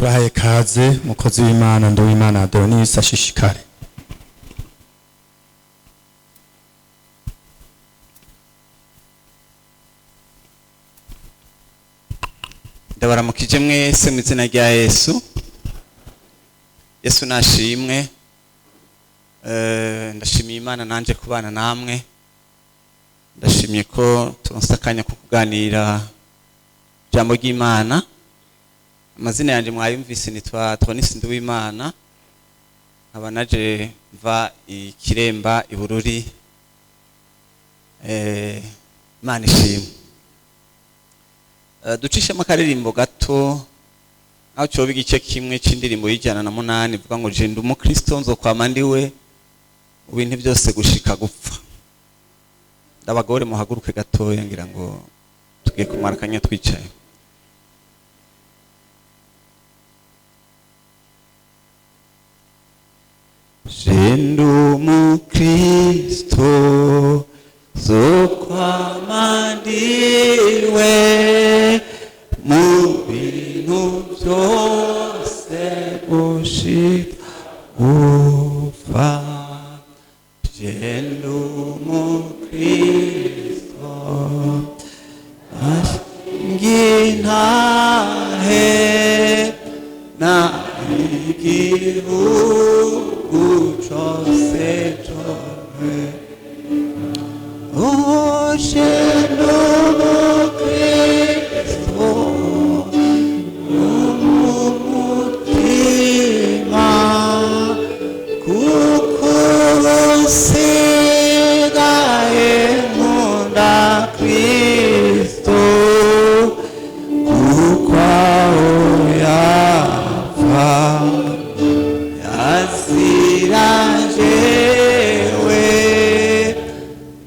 turahaye kaze mukozi w'Imana Nduwimana Adonis ashishikare. Ndabaramukije mwese mu izina rya Yesu. Yesu nashimwe. Ndashimiye Imana nanje kubana namwe. Ndashimiye ko turonse akanya ko kuganira ijambo ry'Imana. Amazina yanje mwayumvise nitwa Adonis Nduwimana. Nkaba naje mva Ikiremba Ibururi. Imana ishimwe. Ducishemo akaririmbo gato aho cyoba igice kimwe c'indirimbo y'108 ivuga ngo je ndi umukristo nzokwama ndiwe mu bintu byose gushika gupfa. Ndabagore muhaguruke gatoya ngira ngo tugiye kumara akanya twicaye. Je ndi umukristo zokwama ndiwe mu bintu byose gushika gupfa. Je ndi umukristo ngintahe na igihugu cyose cyose. Oh, je ndi umukristo n'umutima kuko usigaye nkunda Kristo kuko aho yapfa yazira jewe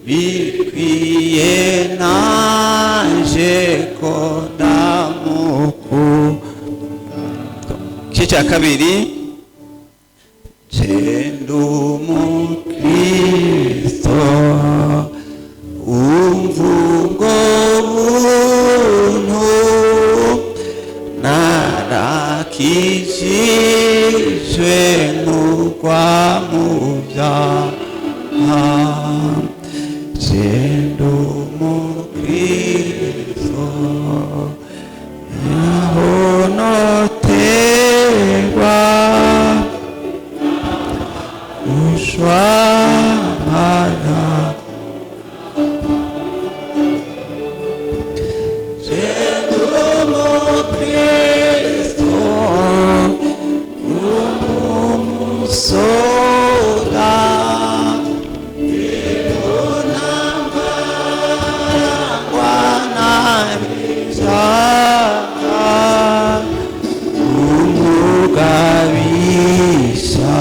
bikwiye naje ko ndamukunda. Igice cya kabiri. Je ndi umukristo umva ubwo buntu narakijijwe nkugwa mu byaha. Je ndi umukristo yahonoterwa ushwamana. Je ndi umukristo umusoda umugabisha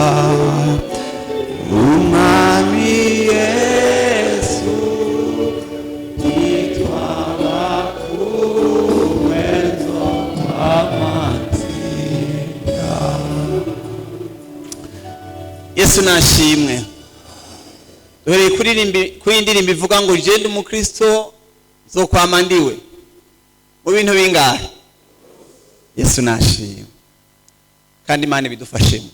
umwami Yesu titwabakuwe nzokwamazira. Yesu nashimwe. Duhereye kuri indirimbo ivuga ngo je ndi umukristo zokwama ndiwe mu bintu bingahe. Yesu nashimwe kandi Imana ibidufashemo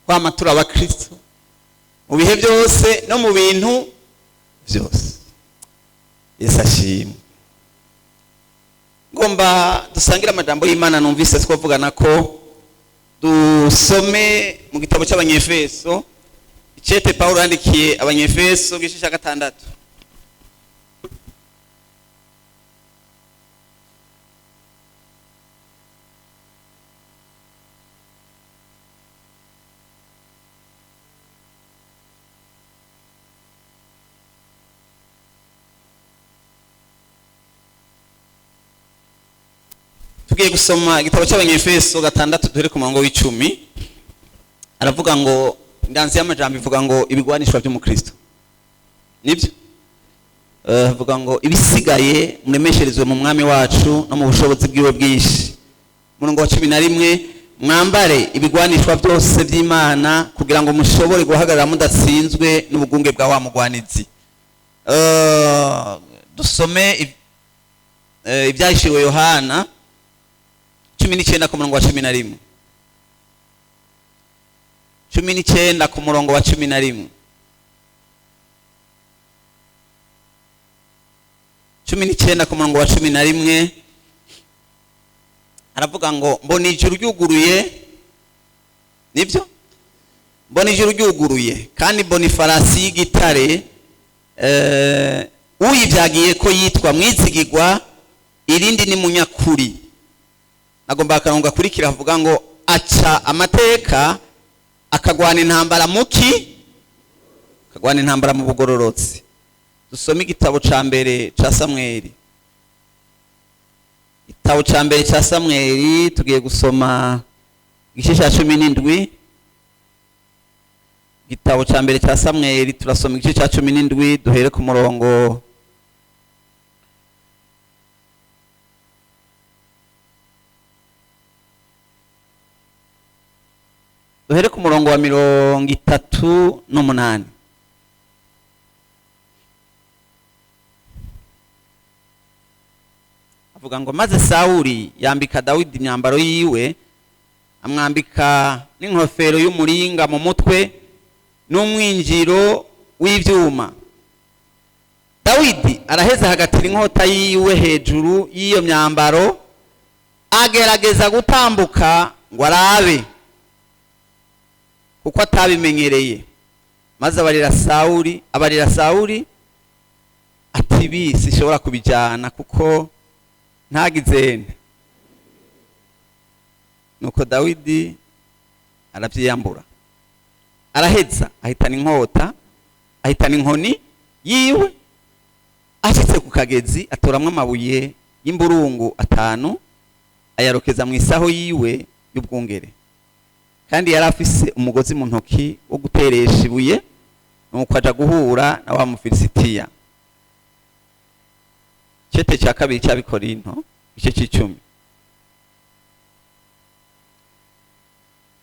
kwama turi abakristo mu bihe byose no mu bintu byose. Yesu ashimwe. Ngomba dusangira amajambo y'Imana numvise twavugana ko dusome mu gitabo cy'Abanyefeso icete Paulo yandikiye Abanyefeso igice cya 6. Tugiye gusoma igitabo cy'Abanyefeso 6 duhere ku murongo w'10. Aravuga ngo ndanzi y'amajambo ivuga ngo ibigwanishwa by'umukristo. Nibyo? Avuga ngo ibisigaye muremesherezwe mu mwami wacu no mu bushobozi bwiwe bwinshi. Murongo wa 11 mwambare ibigwanishwa byose by'Imana kugira ngo mushobore guhagarara mudatsinzwe n'ubugunge bwa wa mugwanizi. Dusome ibyahishiriwe Yohana 19 ku murongo wa 11. 19 ku murongo wa 11. 19 ku murongo wa 11 aravuga ngo mbona ijuru ryuguruye. Nibyo? Mbona ijuru ryuguruye kandi mbona ifarasi y'igitare uyivyagiye ko yitwa mwizigirwa, irindi ni munyakuri. Nagomba akarongo akurikira avuga ngo aca amateka akagwana intambara muki, akagwana intambara mu bugororotsi. Dusome igitabo ca mbere ca Samweli. Igitabo ca mbere ca Samweli tugiye gusoma igice ca 17. Igitabo ca mbere ca Samweli turasoma igice ca 17 duhere ku murongo wa 38. Avuga ngo maze Sawuli yambika Dawidi imyambaro yiwe, amwambika n'inkofero y'umuringa mu mutwe n'umwinjiro w'ivyuma. Dawidi araheza hagatira inkota yiwe hejuru y'iyo myambaro, agerageza gutambuka ngo arabe, kuko atabimenyereye. Maze abarira Sawuli ati bisi ishobora kubijana kuko ntagizene. Nuko Dawidi aravyiyambura, araheza ahitana inkota, ahitana inkoni yiwe, ashitse ku kagezi atoramwe amabuye y'imburungu 5 ayarokeza mu isaho yiwe y'ubwungere, kandi yari afise umugozi mu ntoki wo guteresha ibuye. Nuko aja guhura na wa Mufilisitiya. Cete ca kabiri ca Bikorinto igice c'icumi.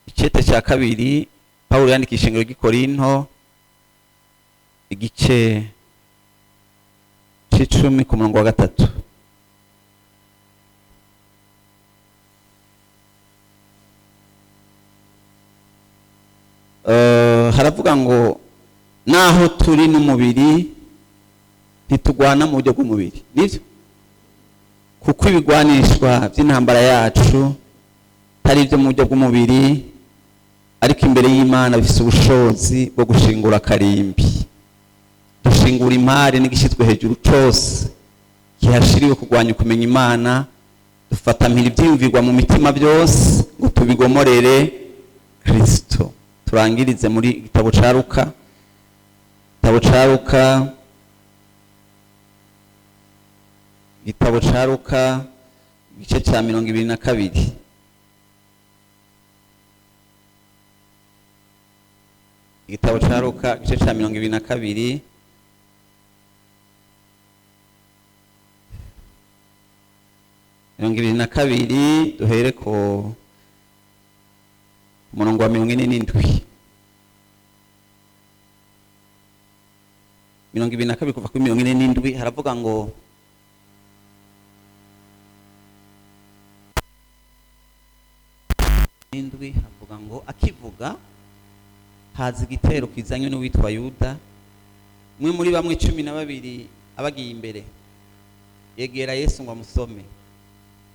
Icete ca kabiri Paulo yandikisha ingero ry'Ikorinto igice c'icumi ku murongo wa 3. Haravuga ngo naho turi n'umubiri ntitugwana mu buryo bw'umubiri. Nivyo? Kuko ibigwanishwa by'intambara yacu tari ibyo mu buryo bw'umubiri, ariko imbere y'Imana bifise ubushobozi bwo gushingura karimbi. Dushingura imari n'igishitswe hejuru cose kihashiriwe kugwanya kumenya Imana, dufata mpiri ivyiyumvirwa mu mitima byose ngo tubigomorere Kristo. Turangirize muri igitabo ca Luka. Igitabo ca Luka igice ca 22. Igitabo ca Luka igice ca 22. Duhere ko umurongo wa 47. 22 kuva kuri 47 haravuga ngo havuga ngo akivuga haza igitero kizanywe n'uwitwa Yuda. Umwe muri bamwe 12 abagiye imbere yegera Yesu ngo amusome.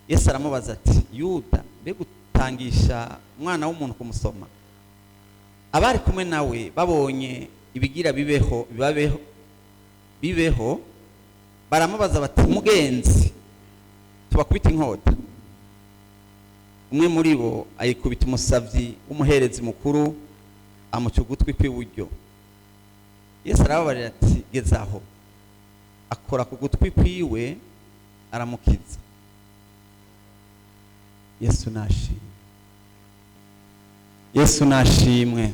Yesu aramubaza ati, Yuda, mbega utangisha umwana w'umuntu kumusoma? Abari kumwe nawe babonye ibigira bibeho baramubaza bati, mugenzi, tubakubita inkota. Umwe muri bo ayikubita umusavyi w'umuherezi mukuru, amuca ugutwi kw'iburyo. Yesu arababarira ati, gezaho. Akora ku gutwi kwiwe aramukiza. Yesu nashimwe.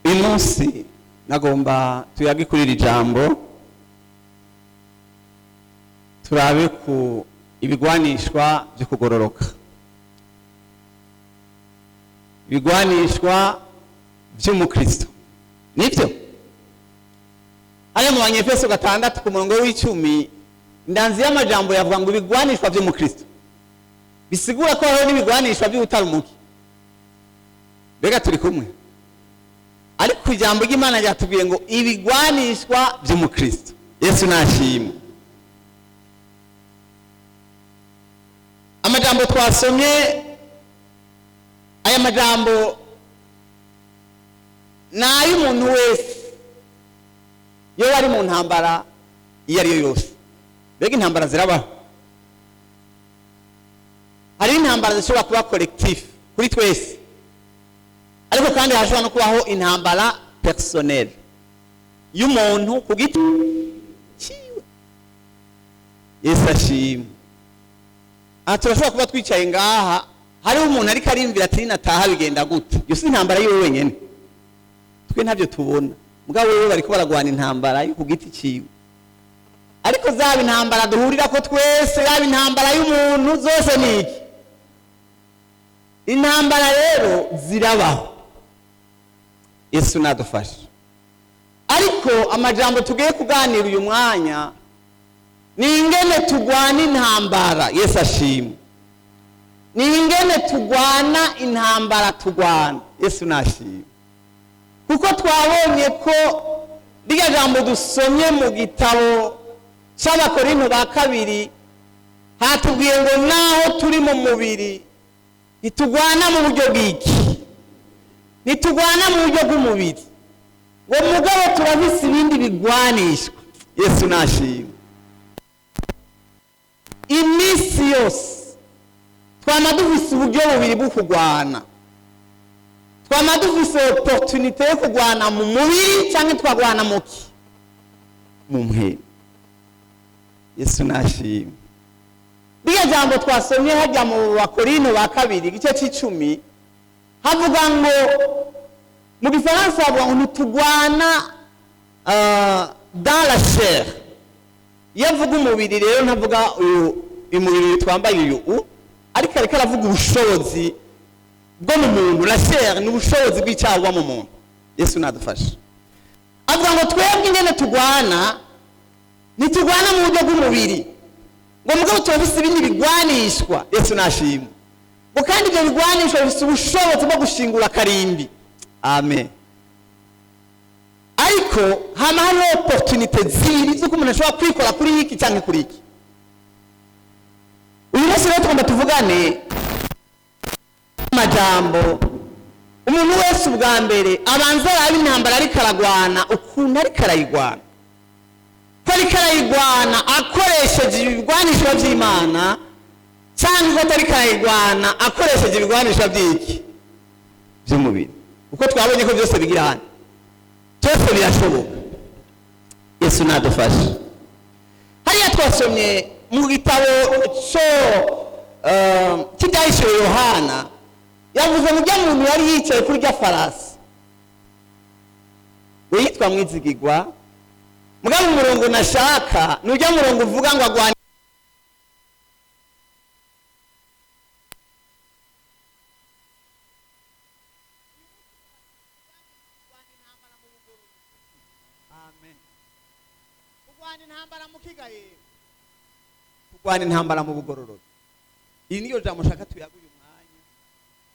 Uyu munsi nagomba tuyage kuri iri jambo, turabe ku ibigwanishwa byo kugororoka. Ibigwanishwa by'umukristo. Nibyo? Aya mu Banyefeso 6 ku murongo w'10 ndanzi y'amajambo yavuga ngo ibigwanishwa by'umukristo bisigura ko hariho n'ibigwanishwa by'utari umuki. Mbega turi kumwe? Ariko ijambo ry'Imana ryatubwiye ngo ibigwanishwa by'umukristo. Yesu nashimwe. Amajambo twasomye, aya majambo nayo umuntu wese yo bari mu ntambara iyo ari yo yose. Mbega intambara zirabaho. Hari intambara zishobora kuba collectif kuri twese, ariko kandi hashobora no kubaho intambara personnel y'umuntu ku giti ciwe. Yesu ashimwe. Turashobora kuba twicaye ngaha, hariho umuntu ariko arimvira ati nataha bigenda gute. Iyo si intambara yiwe wenyene, twe ntabyo tubona. Mugabo wewe bariko baragwana intambara yo ku giti ciwe. Ariko zaba intambara duhurira ko twese, yaba intambara y'umuntu, zose niki. Intambara rero zirabaho. Yesu nadufashe. Ariko amajambo tugiye kuganira uyu mwanya ni ingene tugwana intambara. Yesu ashimwe. Ni ingene tugwana intambara tugwana. Yesu nashimwe. Kuko twabonye ko rya jambo dusomye mu gitabo cy'Abakorinto ba kabiri hatubwiye ngo naho turi mu mubiri nitugwana mu buryo bw'iki, nitugwana mu buryo bw'umubiri, ngo mugabo turabise ibindi bigwanishwa. Yesu nashimwe. Imisi yose twama dufise uburyo bubiri bwo kugwana. Twama dufise opportunité yo kugwana mu mubiri cyangwa twagwana muki mu mphe. Yesu nashimwe. Biga jambo twasomye hajya mu Bakorinto ba kabiri igice c'10 havuga ngo mu Gifaransa havuga ngo tugwana dans la chair. Yavuga umubiri rero ntavuga umubiri twambaye uyu, ariko ariko aravuga ubushobozi bwo mu muntu. La chair ni ubushobozi bw'icyaha mu muntu. Yesu nadufashe. Avuga ngo twebwe ingene tugwana nitugwana mu buryo bw'umubiri, ngo mugabo tubafise ibindi bigwanishwa. Yesu nashimwe. Ngo kandi ibyo bigwanishwa bifise ubushobozi bwo gushingura karimbi. Amen. Ariko hama hano opportunité ziri zo kumuntu ashobora kwikora kuri iki cyangwa kuri iki. Uyu munsi rero tugomba tuvugane amajambo umuntu wese ubwa mbere abanza arabe intambara ariko aragwana ukuntu ariko arayigwana. Ko ariko arayigwana akoresheje ibigwanishwa by'Imana cyangwa ko ariko arayigwana akoresheje ibigwanishwa by'iki by'umubiri. Uko twabonye ko byose bigira hano, byose birashoboka. Yesu nadufashe. Hariya twasomye mu gitabo cy'Ibyahishuwe Yohana, yavuze ngo muntu yari yicaye kuri rya farasi witwa Mwizigirwa. Mugabo umurongo nashaka nujya murongo uvuga ngo agwana kugwana intambara mu bugororero. Iyi niyo jambo shaka tuyaguye umwanya,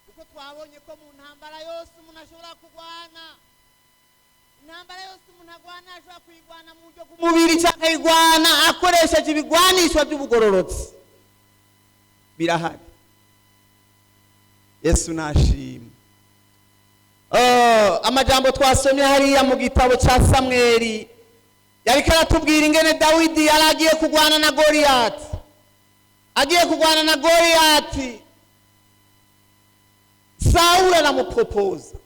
uko twabonye ko mu ntambara yose umuntu ashobora kugwana. Intambara yose umuntu agwana ashobora kuyigwana mu buryo bw'umubiri cyangwa ayigwana akoresheje ibigwanishwa by'ubugororotsi. Birahari. Yesu nashimwe. Amajambo twasomye hariya mu gitabo cya Samweli yariko aratubwira ingene Dawidi yaragiye kugwana na Goliyati. Agiye kugwana na Goliyati, Sauli aramupropoza.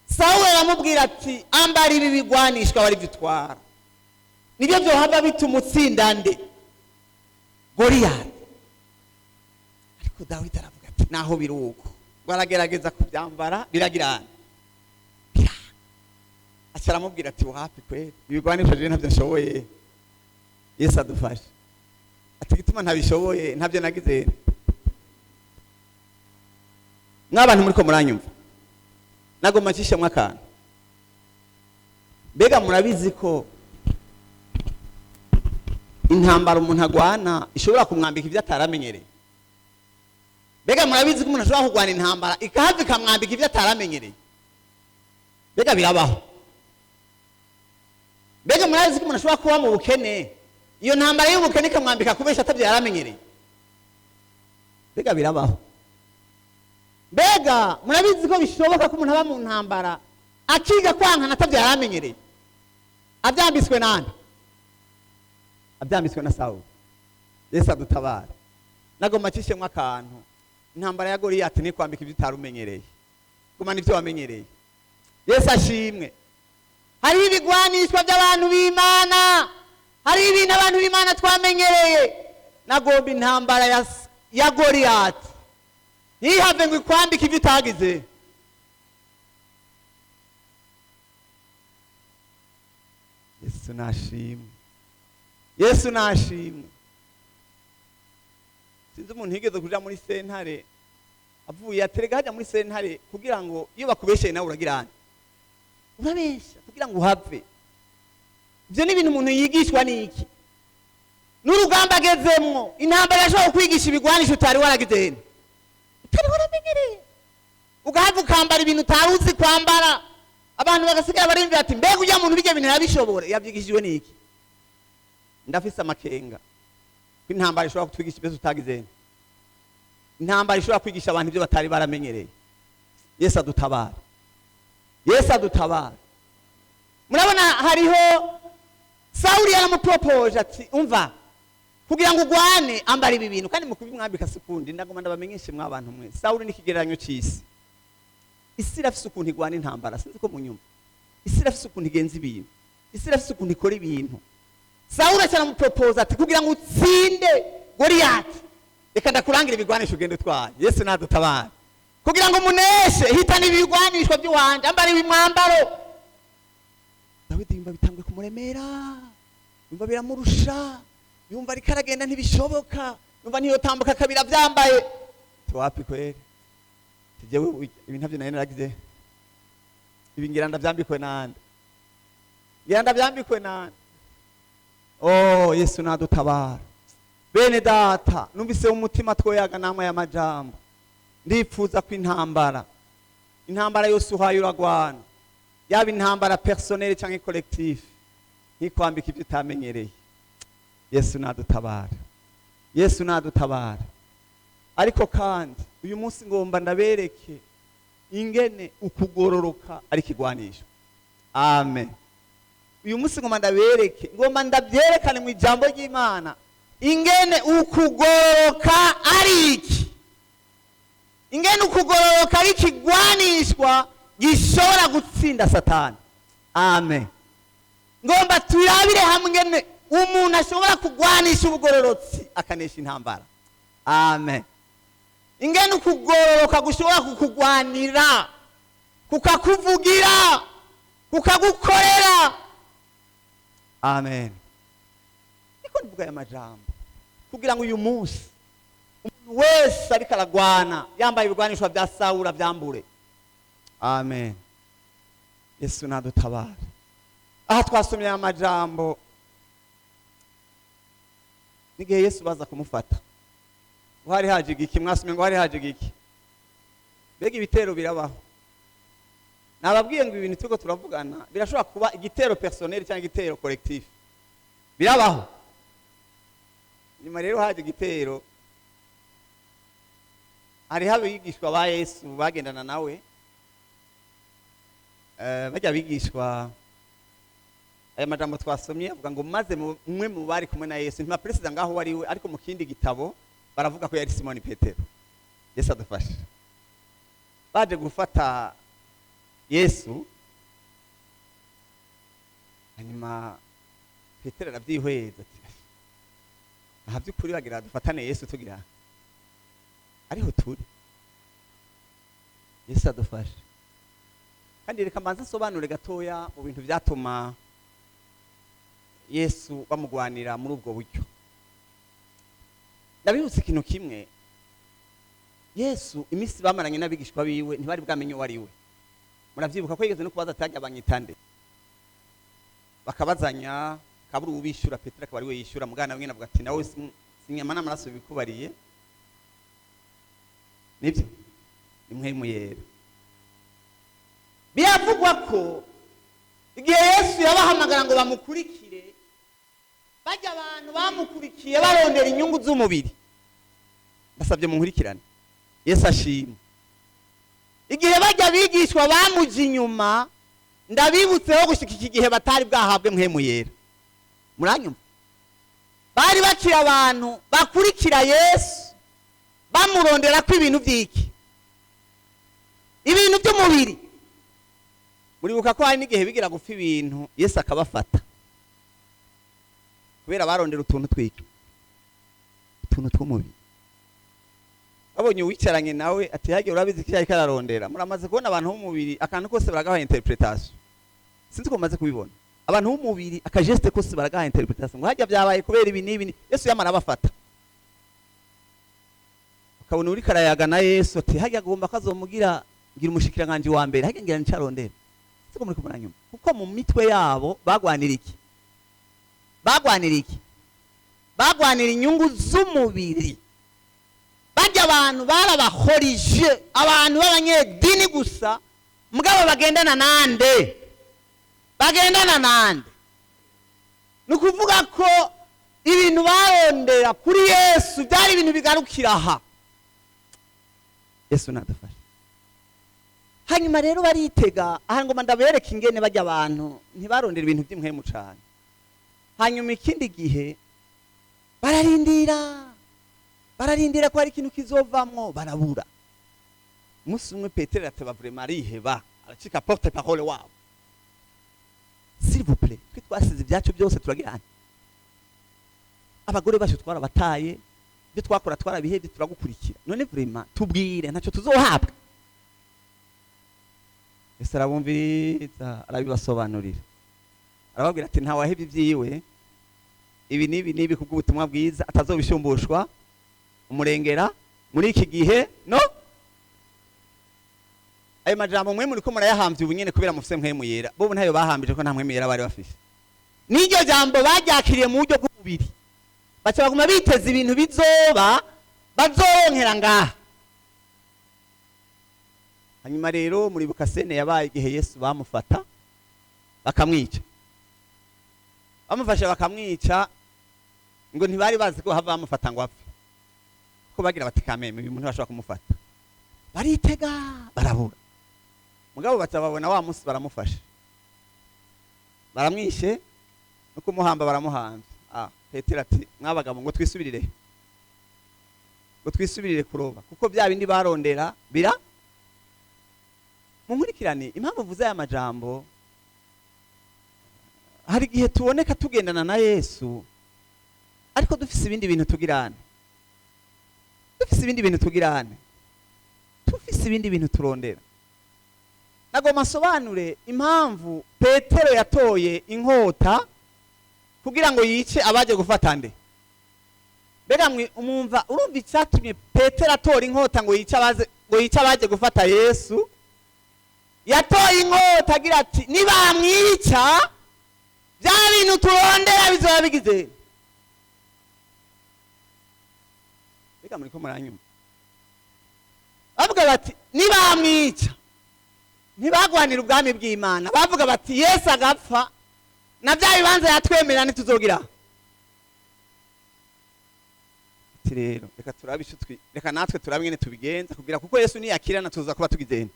Sauli aramubwira ati ambara ibi bigwanishwa bari bitwara, nibyo byohava bituma utsinda nde Goliyati. Ariko Dawidi aravuga ati naho biruko, baragerageza kubyambara biragirana. Acha aramubwira ati wapi kweli ibigwanishwa je ntabyo nshoboye. Yesu adufashe. Ati gituma ntabishoboye ntabyo nagize. N'abantu muri ko muranyumva nagoma cishe mwakana. Mbega murabizi ko intambara umuntu agwana ishobora kumwambika ibyo ataramenyereye. Mbega murabizi ko umuntu ashobora kugwana intambara ikahava ikamwambika ibyo ataramenyereye? Mbega birabaho? Mbega murabizi ko umuntu ashobora kuba mu bukene, iyo ntambara y'ubukene ikamwambika kubesha atabyo yaramenyereye? Mbega birabaho? Mbega murabizi ko bishoboka ko umuntu aba mu ntambara akiga kwankana atabyo yaramenyereye? Abyambitswe nande? Abyambitswe na Sawuli. Yesu adutabara. Nagomba cishemwe akantu. Intambara ya Goliyati ni kwambika ibyo utarumenyereye, gumana ibyo wamenyereye. Yesu ashimwe. Hari ibigwanishwa by'abantu b'Imana, hari ibintu abantu b'Imana twamenyereye. Nagomba intambara ya Goliyati ntihave ngo ikwambike ibyo utagize. Yesu nashimwe. Yesu nashimwe. Sinzi umuntu yigeze kuja muri sentare avuye aterega hajya muri sentare kugira ngo iyo bakubesheye nawe uragirana urabesha kugira ngo uhave. Ibyo ni ibintu umuntu yigishwa niki? N'urugamba agezemwo, intambara yashobora kwigisha ibigwanisho utari waragizene, utari waramenyereye, ugahava ukambara ibintu utaruzi kwambara. Abantu bagasigara barimvira ati mbega ujya muntu bige bintu yabishobora, yavyigishijwe niki? Ndafise amakenga ko intambara ishobora kutwigisha ibyo tutagizene. Intambara ishobora kwigisha abantu ibyo batari baramenyereye. Yesu adutabara. Yesu adutabara. Murabona hariho Sawuli yaramupropoje ati umva, kugira ngo ugwane ambara ibi bintu kandi mukubimwambika sekundi. Ndagoma ndabamenyeshe mwa abantu mwe, Sawuli ni kigereranyo cy'isi. Isi irafise ukuntu igwana intambara, sinzi ko munyumva. Isi irafise ukuntu igenza ibintu, isi irafise ukuntu ikora ibintu. Sawuli aramupropoza ati kugira ngo utsinde Goliyati, reka ndakurangira ibigwanisho ugende utwaye. Yesu nadutabara. Kugira ngo muneshe hitana ibigwanishwa by'uwanje, ambara ibimwambaro. Dawidi yumva bitangwe kumuremera, yumva biramurusha, yumva ariko aragenda ntibishoboka, yumva niyo tambuka kabira byambaye. Twapi kweli tijewe ibintu byo nari naragize ibingira ndabyambikwe nande, ngira ndabyambikwe nande. Oh Yesu nadutabara. Bene data, numvise umutima twoyaga namwe ya majambo. Ndipfuza ko intambara yose uhaye uragwana, yaba intambara personnelle cyangwa collective, ntikwambika ibyo utamenyereye. Yesu nadutabara. Yesu nadutabara. Ariko kandi uyu munsi ngomba ndabereke ingene ukugororoka ari kigwanisho. Amen. Uyu munsi ngomba ndabereke, ngomba ndabyerekane mu ijambo ry'Imana ingene ukugororoka ari iki, ingene ukugororoka ari kigwanishwa gishobora gutsinda Satani. Amen. Ngomba turabire hamwe ngene umuntu ashobora kugwanisha ubugororotsi akanesha intambara. Amen. Ingene ukugororoka gushobora kukugwanira, kukakuvugira, kukagukorera. Amen. Niko ndivuga ya majambo kugira ngo uyu munsi umuntu wese ariko aragwana yambaye ibigwanishwa bya Sawuli byambure. Amen. Yesu nadutabara. Aha twasomye amajambo n'igihe Yesu baza kumufata, hari haje igiki? Mwasomye ngo hari haje igiki? Mbega ibitero birabaho. Nababwiye ngo ibintu tuko turavugana birashobora kuba igitero personnel cyangwa igitero collectif. Birabaho. Nyuma rero haje igitero, hari habigishwa ba Yesu bagendana nawe, bajya bigishwa aya majambo twasomye avuga ngo maze umwe mu bari kumwe na Yesu, ntima president ngaho wari we, ariko mu kindi gitabo baravuga ko yari Simoni Petero. Yesu adufashe. Baje gufata Yesu, hanyuma Petero arabyihweza ati aha by'ukuri bagira dufatane Yesu tugira ariho turi. Yesu adufashe. Kandi reka mbanza nsobanure gatoya mu bintu byatuma Yesu bamugwanira muri ubwo buryo. Ndabibutse ikintu kimwe, Yesu imisi bamaranye n'abigishwa biwe ntibari bwamenye uwo ari we. Muravyibuka ko yigeze no kubaza atajya abanyitande, bakabazanya kaburi ubishura Petero akaba ari we yishura mugana mwene avuga ati nawe sinyama n'amaraso bikubariye nibyo impwemu yera. Biravugwa ko igihe Yesu yabahamagara ngo bamukurikire, bajya abantu bamukurikiye barondera inyungu z'umubiri. Basabye munkurikirane, Yesu ashimwe. Igihe bajya bigishwa bamuje inyuma, ndabibutseho gushika iki gihe batari bwahabwe mpwemu yera. Muranyumva? Bari bakira abantu bakurikira Yesu bamurondera ko ibintu by'iki, ibintu by'umubiri. Muribuka ko hari n'igihe bigira gupfa ibintu Yesu akabafata kubera barondera utuntu tw'iki, utuntu tw'umubiri. Abonye uwicaranye nawe ati hage urabizi ko cyari kararondera. Muramaze kubona abantu b'umubiri akantu kose baragaha interpretation. Sinzi ko maze kubibona abantu b'umubiri akageste kose baragaha interpretation ngo hajya byabaye kubera ibi n'ibi. Yesu yamara abafata ukabona uri karayaga na Yesu ati hage agomba kazomugira ngira umushikiranganje wa mbere hage ngira ncarondera. Siko muri kumuranyuma kuko mu mitwe yabo bagwanira iki, bagwanira inyungu z'umubiri. Bajya abantu barabahorije, abantu b'abanyedini gusa, mugabo bagendana nande, nukuvuga ko ibintu barondera kuri Yesu byari ibintu bigarukira aha. Yesu nadufashe. Hanyuma rero baritega aha ngo ndabereka ingene bajya abantu ntibarondera ibintu by'impwemu cyane. Hanyuma ikindi gihe bararindira ko hari ikintu kizovamwo, barabura. Umunsi umwe Petero ateba vraiment ariheba, aracika porte parole wabo. S'il vous plaît, twe twasize ibyacu byose turagirana. Abagore bacu twarabataye, byo twakora twarabihebye turagukurikira. None vraiment tubwire ntacyo tuzohabwa. Yesu arabumviriza arabibasobanurira. Arababwira ati nta wahebye ibyiwe, ibi nibi kubw'ubutumwa bwiza atazobishumbushwa umurengera muri iki gihe no. Ayo majambo mwe muri ko murayahambye ubunyene kubera mufise mpwemu yera. Bo ntayo bahambije ko nta mpwemu yera bari bafise. Niryo jambo bajakiriye mu buryo bw'ububiri. Baca baguma biteza ibintu bizoba bazonkera ngaha. Hanyuma rero muri bukasene yabaye igihe Yesu bamufata bakamwica. Bamufashe bakamwica ngo ntibari bazi ko hava bamufata ngo apfe. Ko bagira bati kameme uyu muntu bashobora kumufata. Baritega barabura. Mugabo batababona wa munsi baramufashe. Baramwishe no kumuhamba baramuhanze. Petero ati mwabagabo ngo twisubirire. Ngo twisubirire kuroba kuko bya bindi barondera bira. Munkurikirane impamvu vuza aya majambo, hari igihe tuboneka tugendana na Yesu ariko dufise ibindi bintu tugirane, tufise ibindi bintu turondera. Nagoma nsobanure impamvu Petero yatoye inkota kugira ngo yice abaje gufata nde. Mbega umumva urumva icyatumye Petero atora inkota ngo yice abaje gufata Yesu? Yatoye inkota agira ati nibamwica bya bintu turondera bizoba bigize. Mbega muri ko muranyuma? Bavuga bati nibamwica ntibagwanira ubwami bw'Imana. Bavuga bati Yesu agapfa na bya bibanza yatwemerera ntituzogira. Ati rero reka turabishutwi, reka natwe turabingene tubigenza kugira kuko Yesu niyakirana tuza kuba tugizene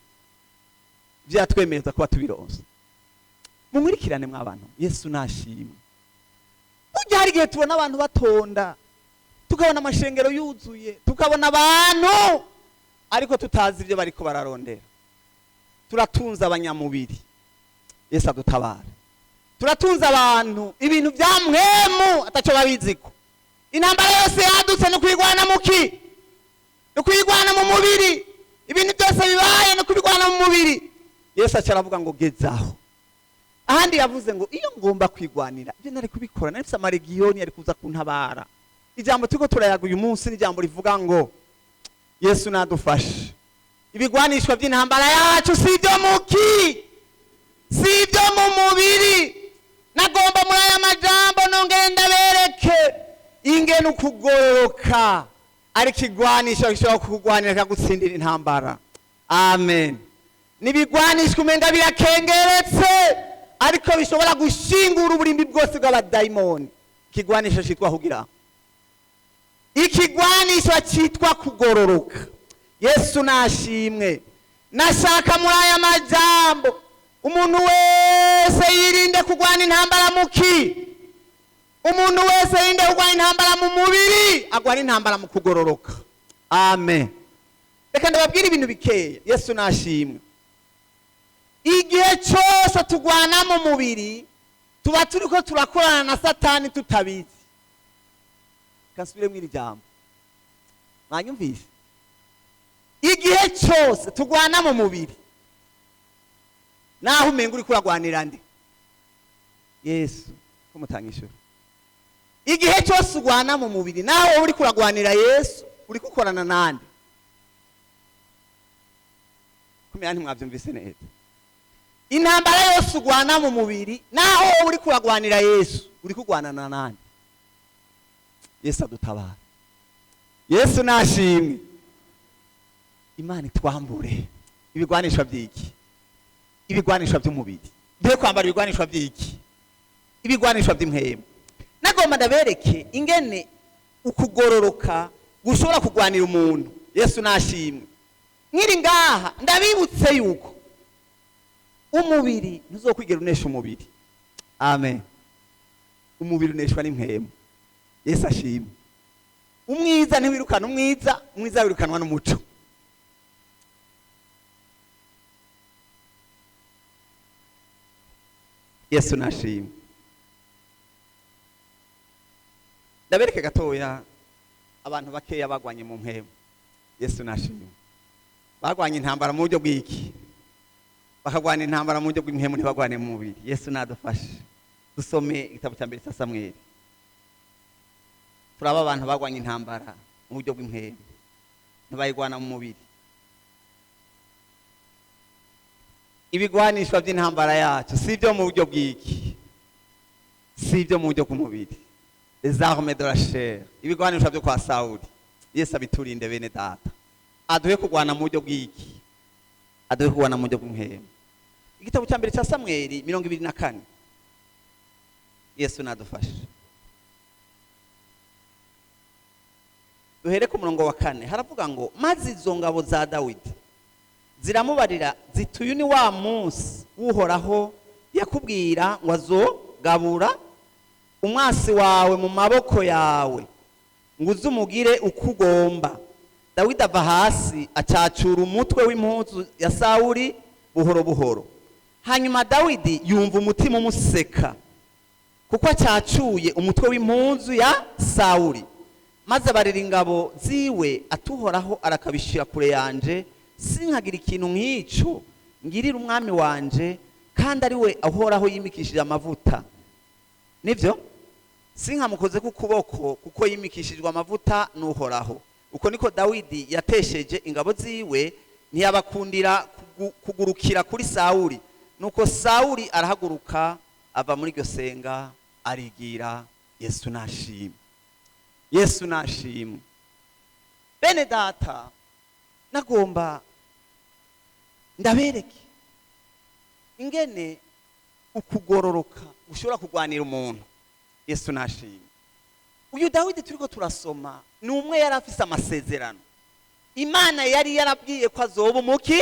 byatwemereza kuba tubironse. Mumurikirane mw'abantu Yesu nashimwe. Ujya hari igihe tubona abantu batonda, tukabona amashengero yuzuye, tukabona abantu ariko tutazi ibyo bariko bararondera. Turatunza abanyamubiri, Yesu adutabara. Turatunza abantu ibintu bya mwemu ataco babiziko. Intambara yose yadutse no kwigwana muki, no kwigwana mu mubiri. Ibintu byose bibaye no kwigwana mu mubiri. Yesu acaravuga ngo gezaho. Ahandi yavuze ngo iyo ngomba kwigwanira ibyo nari kubikora, nafise amaregiyoni yari kuza kuntabara. Ijambo tuko turayaga uyu munsi ni ijambo rivuga ngo Yesu nadufashe. Ibigwanishwa by'intambara yacu si byo muki, si byo mu mubiri. nagomba muri aya majambo nongere ndabereke ingene ukugororoka ari ikigwanisho gishobora kukugwanira kagutsindira intambara. Amen. Nibigwanishwa umenga birakengeretse ariko bishobora gushingura uburimbi bwose bw'abadayimoni. Ikigwanisho cyitwa hugira, ikigwanisho cyitwa kugororoka. Yesu nashimwe. Nashaka muri aya majambo umuntu wese yirinde kugwana intambara muki, umuntu wese yirinde kugwana intambara mu mubiri, agwana intambara mu kugororoka. Amen. Reka ndababwira ibintu bikeya. Yesu nashimwe. Igihe cyose tugwana mu mubiri tuba turiko turakorana na Satani tutabizi. Kasubire mwiri jambo. Mwanyumvise? Igihe cyose tugwana mu mubiri naho umenga uri kuragwanira ndi Yesu kumutangishura. Igihe cyose ugwana mu mubiri naho uri kuragwanira Yesu uri gukorana nande. Kumenya ntimwabyumvise neza. Intambara yose ugwana mu mubiri naho uri kuragwanira Yesu uri kugwanana nande. Yesu adutabara. Yesu nashimwe. Imana itwambure ibigwanishwa by'iki, ibigwanishwa by'umubiri. Mbe kwambara ibigwanishwa by'iki, ibigwanishwa by'impemu. Nagomba ndabereke ingene ukugororoka gushobora kugwanira umuntu. Yesu nashimwe. Nkiri ngaha ndabibutse yuko umubiri ntuzokwigera unesha umubiri. Amen. Umubiri uneshwa n'impemu. Yesu ashimwe. Umwiza ntiwirukana umwiza, umwiza wirukanwa n'umuco. Yesu nashimwe. Ndabereke gatoya abantu bakeya bagwanye mu mpemu. Yesu nashimwe. Bagwanye intambara mu buryo bw'iki, bakagwana intambara mu buryo bw'impemu, ntibagwane mu mubiri. Yesu nadufashe. Dusome igitabo cya mbere cya Samweli. Turaba abantu bagwanye intambara mu buryo bw'impemu, ntibayigwana mu mubiri. Ibigwanishwa by'intambara yacu si byo mu buryo bw'iki, si byo mu buryo bw'umubiri. Les armes de la chair, ibigwanishwa byo kwa Sauli. Yesu abiturinde bene data. Aduhe kugwana mu buryo bw'iki, aduhe kugwana mu buryo bw'impemu. Igitabo cya mbere cya Samweli 24. Yesu nadufashe. Duhere ku murongo wa 4. Haravuga ngo maze izo ngabo za Dawidi ziramubarira zituyu ni wa munsi uhoraho yakubwira ngo azogabura umwasi wawe mu maboko yawe ngo uzumugire ukugomba. Dawidi ava hasi acacura umutwe w'impuzu ya Sauli buhoro buhoro. Hanyuma Dawidi yumva umutima umuseka kuko acacuye umutwe w'impuzu ya Sauli. Maze abarira ingabo ziwe atuhoraho arakabishira kure yanje, sinkagira ikintu nk'icyo ngirira umwami wanje, kandi ari we ahoraho yimikishije amavuta. Nivyo sinkamukoze ku kuboko kuko yimikishijwe amavuta n'uhoraho. Uko niko Dawidi yatesheje ingabo ziwe, ntiyabakundira kugurukira kuri Sauli. Nuko Sauli arahaguruka ava muri iryo senga arigira. Yesu nashimwe. Yesu nashimwe. Bene data, nagomba ndabereke ingene ukugororoka ushobora kugwanira umuntu. Yesu nashimwe. Uyu Dawidi turiko turasoma ni umwe yari afise amasezerano. Imana yari yarabwiye ko azoba umuki,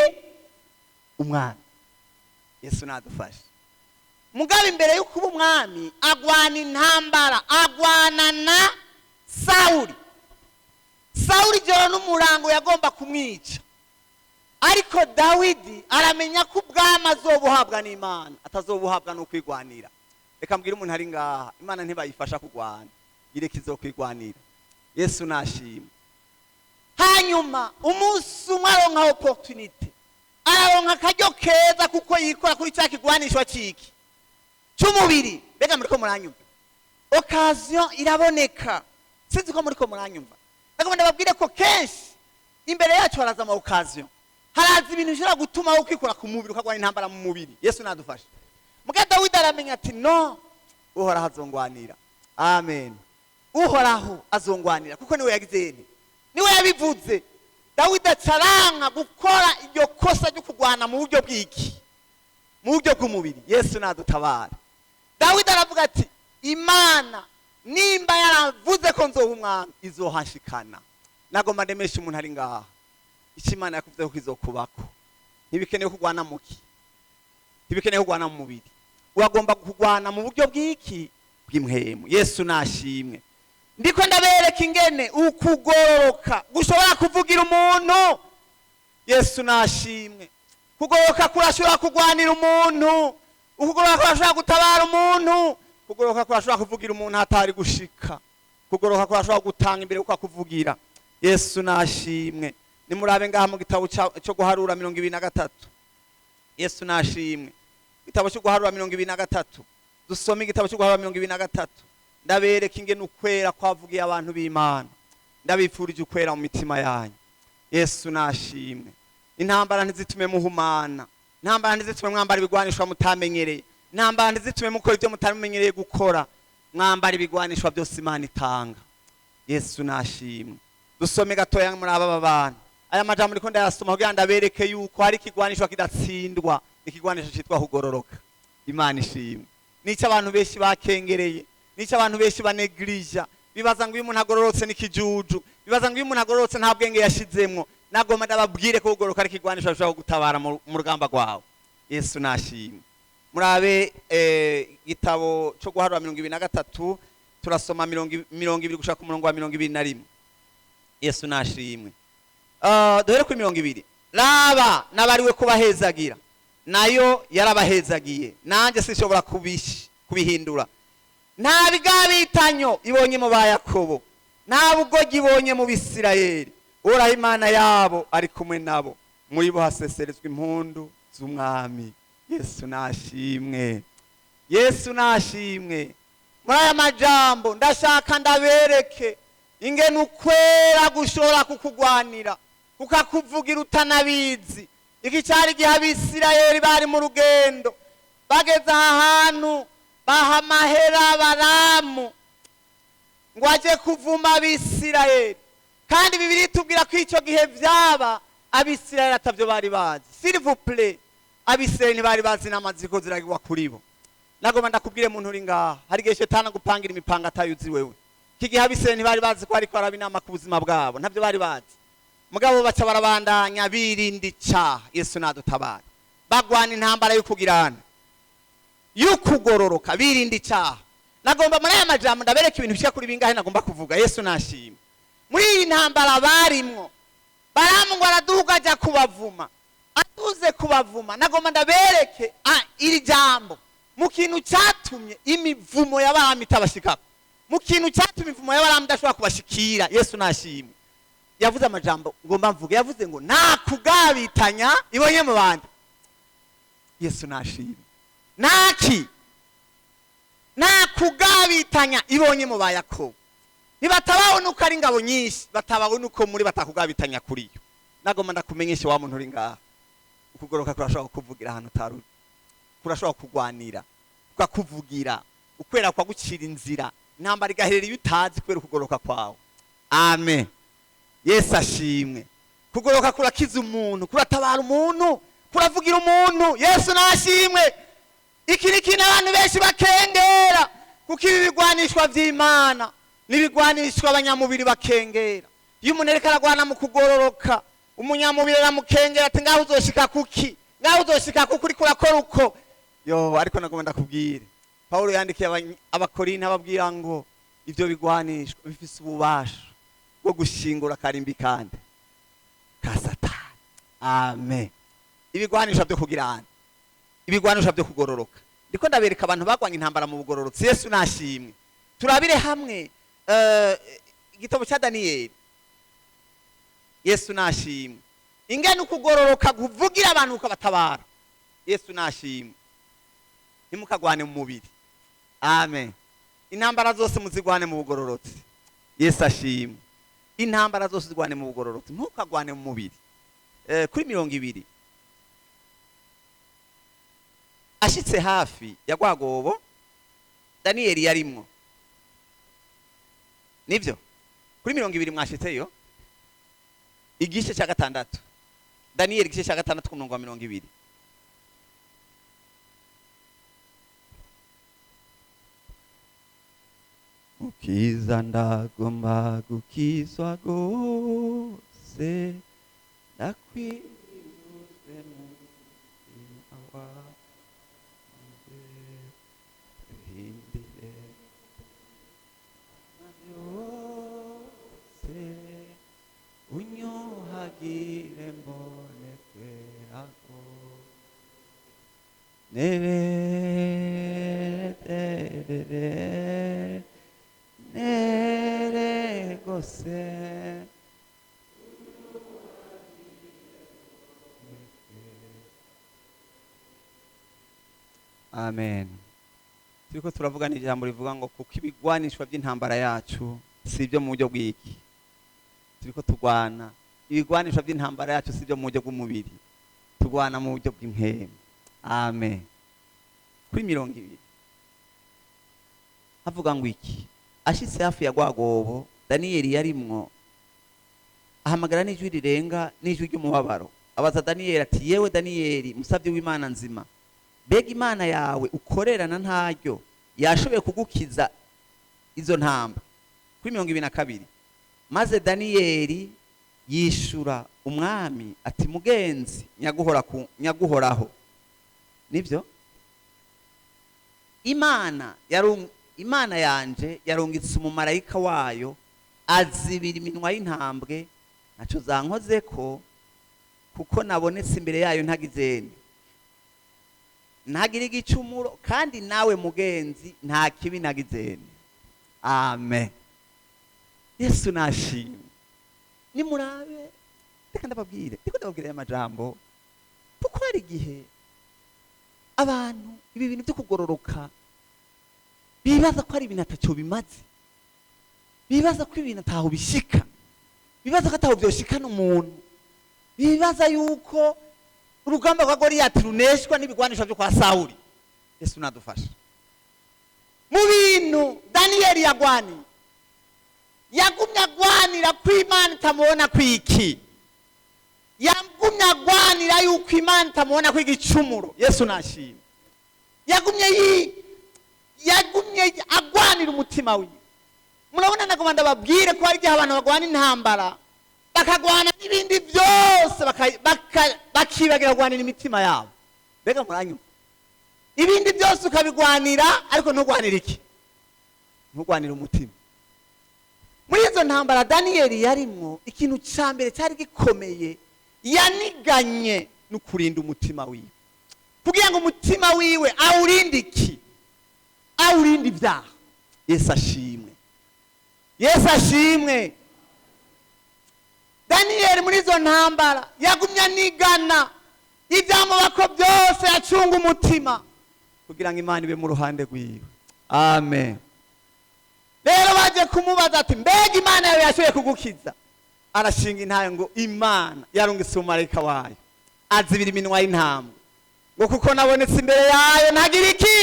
umwami. Yesu nadufashe. Mugabe imbere yo kuba umwami agwana intambara, agwana na Sauli. Sauli joro n'umurango yagomba kumwica, ariko Dawidi aramenya ko ubwami azobuhabwa n'Imana, atazobuhabwa no kwigwanira. Reka mbwira umuntu ari ngaha, Imana ntibayifasha kugwana, ireke izokwigwanira. Yesu nashimwe. Hanyuma umunsi umwe aronka opportunity, aronka akaryo keza kuko yikora kuri cya kigwanishwa ciki cy'umubiri. Bega muriko muranyumva, occasion iraboneka. Sinzi ko muriko muranyumva. Nagomba ndababwire ko kenshi imbere yacu haraza ama occasion, haraza ibintu bishobora gutuma ukikora ku mubiri ukagwana intambara mu mubiri. Yesu nadufashe. Muga Dawidi aramenya ati no, uhoraho azongwanira. Amen. Uhoraho azongwanira kuko niwe yagizeni, niwe yabivuze. Dawidi acaranka gukora iryo kosa ryo kugwana mu buryo bw'iki, mu buryo bw'umubiri. Yesu nadutabara. Dawidi aravuga ati Imana nimba yaravuze ko nzoba umwami izohanshikana. Nagomba ndemesha umuntu ari ngaha, icyo Imana yakuvuze ko izokubako. Ntibikeneye kugwana muki, ntibikeneye kugwana mu mubiri, uragomba kugwana mu buryo bw'iki, bw'imhemu. Yesu nashimwe. Ndiko ndabereka ingene ukugoroka gushobora kuvugira umuntu. Yesu nashimwe. Kugoroka kurashobora kugwanira umuntu, ukugoroka kurashobora gutabara umuntu, kugoroka kurashobora kuvugira umuntu hatari gushika, kugoroka kurashobora gutanga imbere uko akuvugira. Yesu nashimwe. Nimurabe ngaha mu gitabo cyo guharura 23. Yesu nashimwe. Gitabo cyo guharura 23. Dusome igitabo cyo guharura 23. Ndabereka ingene ukwera kwavugiye abantu b'Imana. Ndabifurije ukwera mu mitima yanyu. Yesu nashimwe. Intambara ntizitume muhumana, intambara ntizitume mwambara ibigwanishwa mutamenyereye, intambara ntizitume mukora ibyo mutamenyereye gukora, mwambara ibigwanishwa byose Imana itanga. Yesu nashimwe. Dusome gatoya muri aba bantu. Aya majambo ndiko ndayasoma kugira ndabereke yuko hari ikigwanishwa kidatsindwa, ikigwanisho cyitwa kugororoka. Imana ishimwe. Nico abantu benshi bakengereye, nico abantu benshi banegrija, bibaza ngo uyu muntu agororotse n'ikijuju, bibaza ngo uyu muntu agororotse nta bwenge yashizemwo. Nagomba ndababwire ko kugoroka ari ikigwanisho gishobora gutabara mu rugamba rwawe. Yesu nashimwe. Murabe gitabo cyo guharura 23 turasoma 20 gushaka ku murongo wa 21. Yesu nashimwe. Duhere kuri 20. Raba nabariwe kubahezagira, nayo yarabahezagiye, nanje sishobora kubihindura. Nta bigabitanyo ibonye mu ba Yakobo, nta bugogi ibonye mu Bisirayeli. Uhoraho Imana yabo ari kumwe nabo, muri bo haseserezwa impundu z'umwami. Yesu nashimwe. Yesu nashimwe. Muri aya majambo ndashaka ndabereke ingene ukwera gushobora kukugwanira, kukakuvugira utanabizi. Iki cyari gihe Abisirayeli bari mu rugendo, bageze ahantu baha amahera Baramu ngo aje kuvuma Abisirayeli. Kandi Bibiliya itubwira ko icyo gihe byaba Abisirayeli atavyo bari bazi. S'il vous plaît, Abisirayeli ntibari bazi n'amaziko ziragirwa kuri bo. Nagomba ndakubwire muntu uri ngaha, hari gihe Shetani gupangira imipanga atayuzi wewe. Iki gihe Abisirayeli ntibari bazi ko ariko arabinama ku buzima bwabo, ntabyo bari bazi. Mugabo baca barabandanya birinda icyaha. Yesu nadutabara. Bagwana intambara yo kugirana, yo kugororoka, birinda icyaha. Nagomba muri aya majambo ndabereka ibintu bishya kuri bingahe nagomba kuvuga. Yesu nashimwe. Muri iyi ntambara barimwo, Baramu ngo araduhuga ajya kubavuma. Atuze kubavuma, nagomba ndabereke iri jambo mu kintu cyatumye imivumo y'Abaramu itabashikako, mu kintu cyatumye imivumo y'Abaramu idashobora kubashikira. Yesu nashimwe. Yavuze amajambo ngomba mvuge, yavuze ngo nta kugabitanya ibonye mu bandi. Yesu nashimwe. Naki nta kugabitanya ibonye mu ba Yakobo. Nibatababona uko ari ingabo nyinshi, batababona uko muri batakugabitanya kuri yo. Nagomba ndakumenyesha wa muntu uri ngaha, ukugoroka kurashobora kuvugira ahantu taruri, kurashobora kugwanira, kukuvugira, ukwera kwa gucira inzira, intambara igaherera iyo utazi kwera ukugoroka kwawe. Amen. Yesu ashimwe. Kugoroka kurakiza umuntu, kuratabara umuntu, kuravugira umuntu. Yesu nashimwe. Iki ni kintu abantu benshi bakengera, kuko ibi bigwanishwa by'Imana nibigwanishwa abanyamubiri bakengera. Iyo umuntu ariko aragwana mu kugororoka, umunyamubiri aramukengera ati ngaho uzoshika kuki, ngaho uzoshika kuko uri kurakora uko. Yo, ariko nagomba ndakubwire, Paulo yandikiye abakorinto ababwira ngo ibyo bigwanishwa bifise ububasha bwo gushingura karimbi kandi ka Satani. Amen. Ibigwanisha byo kugirana, ibigwanisha byo kugororoka. Ndiko ndabereka abantu bagwanya intambara mu bugororotsi. Yesu nashimwe. Turabire hamwe igitabo cya Daniyeli. Yesu nashimwe. Ingene ukugororoka kuvugira abantu ukabatabara. Yesu nashimwe. Nimukagwane mu mubiri. Amen. Intambara zose muzigwane mu bugororotsi. Yesu ashimwe. Intambara zose zigwane mu bugororotsi, ntukagwane mu mubiri. Kuri 20 ashitse hafi ya Rwagobo, daniyeli yarimwo nivyo kuri 20 mwashitseyo igice cya gatandatu daniyeli igice cya gatandatu ku murongo wa 20. Ukiza ndagomba gukizwa gose ndakwiyuze mu mutima wanjye uhindire byose unyuhagire mbonekeraho nereterere nere gose amen. Turiko turavugana ijambo rivuga ngo kuko ibigwanishwa by'intambara yacu si byo mu buryo bw'iki turiko turwana, ibigwanishwa by'intambara yacu si byo mu buryo bw'umubiri, turwana mu buryo bw'impemu. Amen. Kuri 20 havuga ngo iki ashitse hafi ya Rwagobo daniyeli yarimwo ahamagara n'ijwi rirenga n'ijwi ry'umubabaro abaza daniyeli ati yewe daniyeli musavye w'Imana nzima, mbega Imana yawe ukorerana ntaryo yashoboye kugukiza izo ntamba. Kuri 22 maze daniyeli yishura umwami ati mugenzi nyaguhoraho nivyo Imana yanje yarungitse umumarayika wayo azibira iminwa y'intambwe naco zankozeko kuko nabonetse imbere yayo ntagizene ntagira igicumuro kandi nawe mugenzi nta kibi nagizene. Amen. Yesu nashimwe. Nimurabe reka ndababwire aya majambo kuko hari igihe abantu ibi bintu byo kugororoka bibaza ko ari ibintu atacyo bimaze, bibaza ko ibintu ataho bishika, bibaza ko ataho byoshikana umuntu, bibaza yuko urugamba rwa Goliyati runeshwa n'ibigwanisho byo kwa Sawuli. Yesu nadufasha. Mu bintu Daniyeli yagwaniye yagumye agwanira ko Imana itamubona kwiki, yagumye agwanira yuko Imana itamubona kw'igicumuro. Yesu nashimye. Yagumye agwanira umutima wiwe. Murabona nagomba ndababwire ko hari igihe abantu bagwana intambara bakagwana n'ibindi byose bakibagira gwanira imitima yabo. Mbega muranyuma ibindi byose ukabigwanira ariko ntugwanira iki? Ntugwanira umutima. Muri izo ntambara Daniyeli yarimwo ikintu ca mbere cyari gikomeye yaniganye no kurinda umutima wiwe, kugira ngo umutima wiwe awurinde iki? Awurinde ibyaha. Yesu ashimwe. Yesu ashimwe. Daniyeli muri izo ntambara yagumye anigana ibyamubako byose acunga umutima kugira ngo Imana ibe mu ruhande rwiwe. Amen. Rero baje kumubaza ati mbega Imana yawe yashoboye kugukiza? Arashinga intayo ngo Imana yarungitse umumarayika wayo azibira iminwa y'intambwe ngo kuko nabonetse imbere yayo ntagira iki?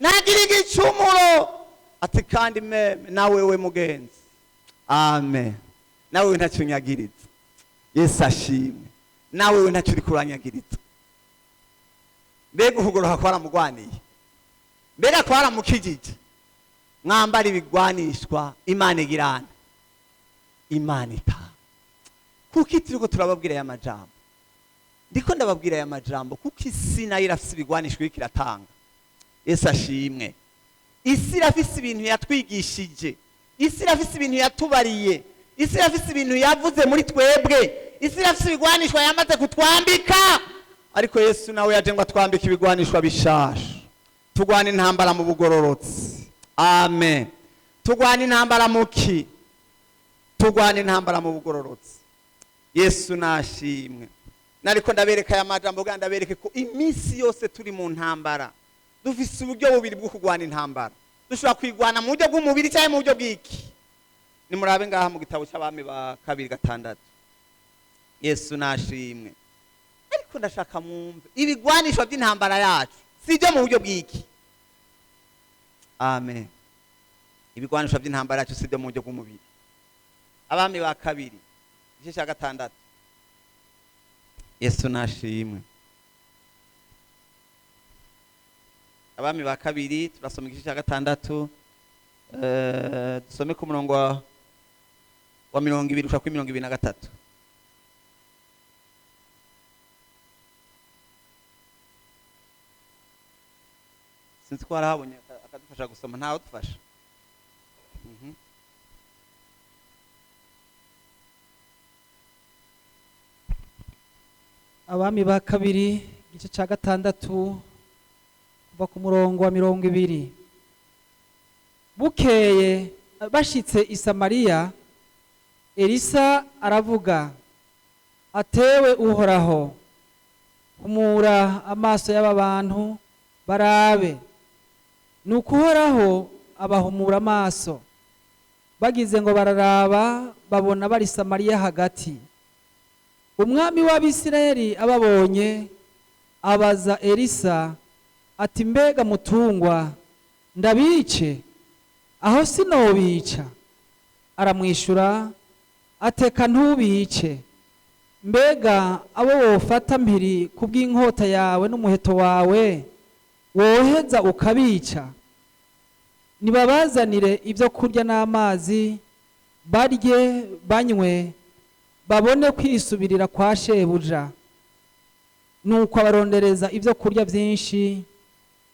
Ntagira igicumuro. Ati kandi meme nawe we mugenzi. Amen. Nawe ntacyo nyagiriza. Yesu ashimwe. Nawe ntacyo uri kuranyagiriza. Mbega ukugoroha kwaramugwaniye, mbega kwaramukijije. Mwambara ibigwanishwa Imana igirana, Imana ita. Kuko itiriko turababwira aya majambo, ndiko ndababwira aya majambo kuko isi nayo irafise ibigwanishwa ikiratanga. Yesu ashimwe. Isi irafise ibintu yatwigishije, isi irafise ibintu yatubariye, isi irafise ibintu yavuze muri twebwe, isi irafise ibigwanishwa yamaze kutwambika. Ariko Yesu nawe yaje ngo atwambike ibigwanishwa bishasha. Tugwana intambara mu bugororotsi. Amen. Tugwana intambara muki? Tugwana intambara mu bugororotsi. Yesu nashimwe. Nariko ndabereka aya majambo ganda ndabereke ko imisi yose turi mu ntambara dufise uburyo bubiri bwo kugwana intambara. Dushobora kwigwana mu buryo bw'umubiri cyangwa mu buryo bw'iki. Nimurabe ngaha mu gitabo cy'Abami ba 2:6. Yesu nashimwe. Ariko ndashaka mwumve ibigwanishwa by'intambara yacu si byo mu buryo bw'iki. amen. Ibigwanisho by'intambara yacu sibyo mu buryo bw'umubiri. Abami ba kabiri igice cya 6. Yesu nashimwe. Abami ba kabiri turasoma igice cya 6, dusome ku murongo wa 20 ushaka kuri 23. Sinzi ko harahabonye akadufasha gusoma, ntawe dufasha. Abami ba kabiri igice cya 6 kuva ku murongo wa 20. Bukeye bashitse i Samariya, Elisa aravuga, atewe Uhoraho, humura amaso y'aba bantu barabe. Nuko Uhoraho abahumura amaso, bagize ngo bararaba, babona bari Samariya hagati. Umwami w'Abisirayeli ababonye, abaza Elisa ati, mbega mutungwa, ndabice? Aho sinobica. Aramwishura, ateka ntubice. Mbega abo wofata mpiri kubw'inkota yawe n'umuheto wawe, woheza ukabica? Nibabazanire ibyo kurya n'amazi, barye banywe, babone kwisubirira kwa shebuja. Nuko abarondereza ibyo kurya byinshi,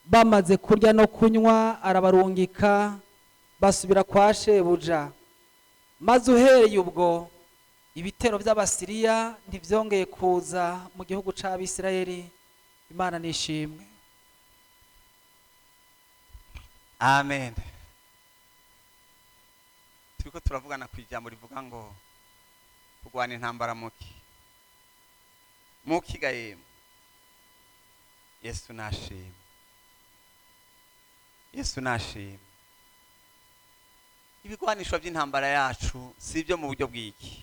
bamaze kurya no kunywa arabarungika, basubira kwa shebuja. Maze uhereye ubwo ibitero by'Abasiriya ntibyongeye kuza mu gihugu c'Abisirayeli. Imana nishimwe. Amen. Turiko turavugana ku ijambo rivuga ngo kurwana intambara muki gayemu. Yesu nashimwe. Yesu nashimwe. Ibigwanisho by'intambara yacu si byo mu buryo bw'iki.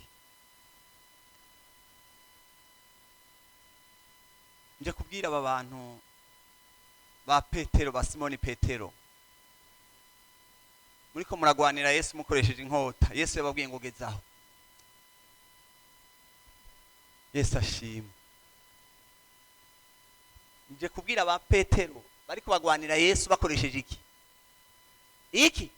Nje kubwira aba bantu ba Petero, ba Simoni Petero, muriko muragwanira Yesu mukoresheje inkota. Yesu yababwiye ngo gezaho. Yesu ashimwe. Nje kubwira ba Petero bariko bagwanira Yesu bakoresheje iki.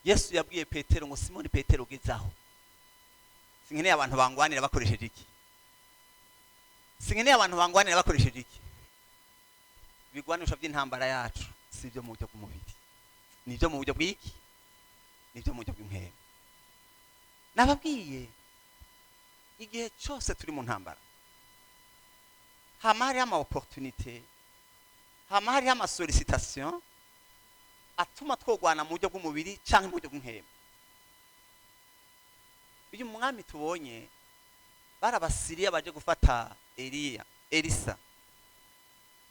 Yesu yabwiye Petero ngo Simoni Petero gezaho. Sinkeneye abantu bangwanira bakoresheje iki. Sinkeneye abantu bangwanira bakoresheje iki. Ibigwanisho by'intambara yacu si byo mu buryo bw'umubiri, ni byo mu buryo bw'iki, ni byo mu buryo bw'inkema. Nababwiye igihe cyose turi mu ntambara hama hariho ama opportunité, hama hariho ama sollicitation atuma twogwana mu buryo bw'umubiri canke mu buryo bw'inkema. Uyu mwami tubonye barabasiriya baje gufata Elisa,